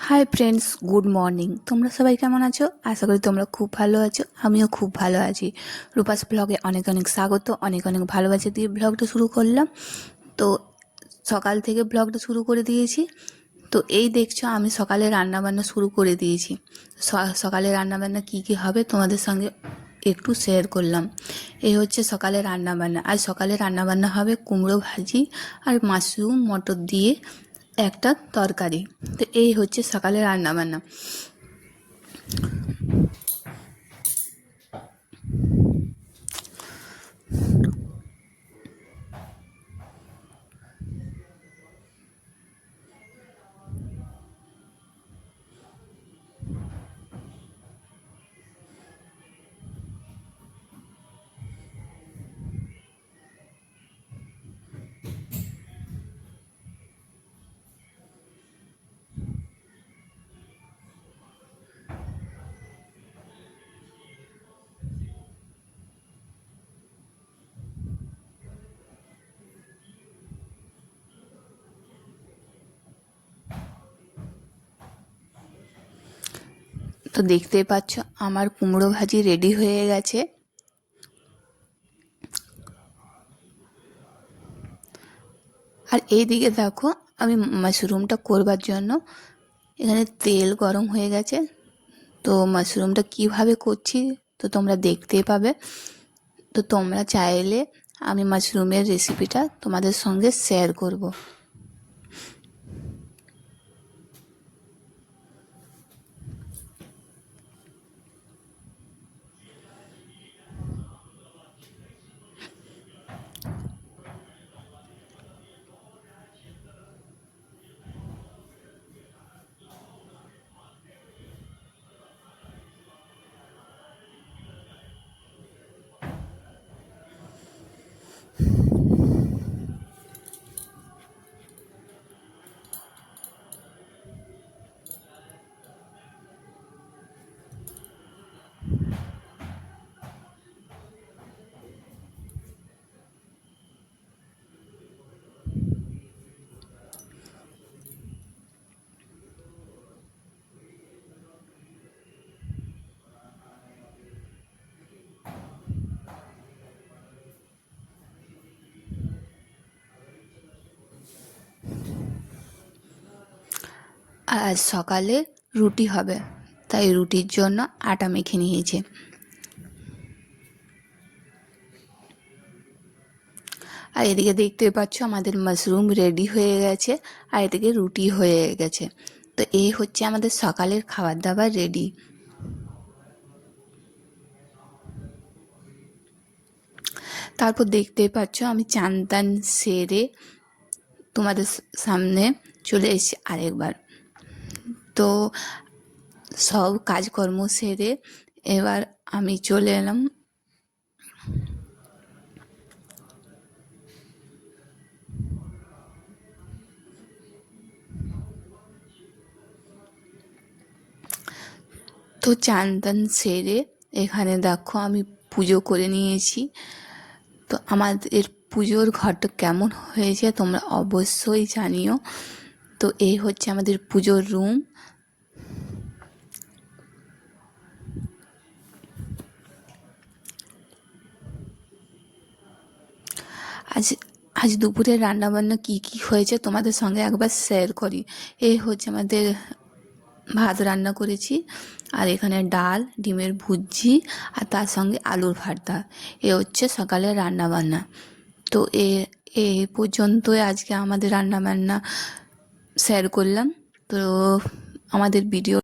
Hi friends, good morning. তোমরা সবাই কেমন আছো? আশা করি তোমরা খুব ভালো আছো। আমিও খুব ভালো আছি। রূপাস ব্লগে অনেক অনেক স্বাগত, অনেক অনেক ভালোবাসা দিয়ে ব্লগটা শুরু করলাম। তো সকাল থেকে ব্লগটা শুরু করে দিয়েছি। তো এই দেখছো আমি সকালে রান্নাবান্না শুরু করে দিয়েছি। সকালে রান্নাবান্না কী কী হবে তোমাদের সঙ্গে একটু শেয়ার করলাম। এই হচ্ছে সকালে রান্নাবান্না। আর সকালে রান্নাবান্না হবে কুমড়ো ভাজি আর মাশরুম মটর দিয়ে একটা তরকারি। তো এই হচ্ছে সকালে রান্নাবান্না। তো দেখতেই পাচ্ছ আমার কুমড়ো ভাজি রেডি হয়ে গেছে। আর এইদিকে দেখো আমি মাশরুমটা করবার জন্য এখানে তেল গরম হয়ে গেছে। তো মাশরুমটা কিভাবে করছি তো তোমরা দেখতেই পাবে। তো তোমরা চাইলে আমি মাশরুমের রেসিপিটা তোমাদের সঙ্গে শেয়ার করব। আর আজ সকালে রুটি হবে, তাই রুটির জন্য আটা মেখে নিয়েছে। আর এদিকে দেখতে পাচ্ছ আমাদের মাশরুম রেডি হয়ে গেছে, আর এদিকে রুটি হয়ে গেছে। তো এই হচ্ছে আমাদের সকালের খাবার দাবার রেডি। তারপর দেখতে পাচ্ছ আমি চান টান সেরে তোমাদের সামনে চলে এসেছি আরেকবার। তো সব কাজকর্ম সেরে এবার আমি চলে এলাম তো চান টান সেরে এখানে দেখো আমি পুজো করে নিয়েছি। তো আমাদের পুজোর ঘরটা কেমন হয়েছে তোমরা অবশ্যই জানিও। তো এই হচ্ছে আমাদের পুজোর রুম। আজ আজ দুপুরে রান্নাবান্না কী কী হয়েছে তোমাদের সঙ্গে একবার শেয়ার করি। এই হচ্ছে আমাদের ভাত রান্না করেছি, আর এখানে ডাল, ডিমের ভুজি, আর তার সঙ্গে আলুর ভর্তা। এ হচ্ছে সকালের রান্নাবান্না। তো এ পর্যন্তই আজকে আমাদের রান্নাবান্না শেয়ার করলাম। তো আমাদের ভিডিও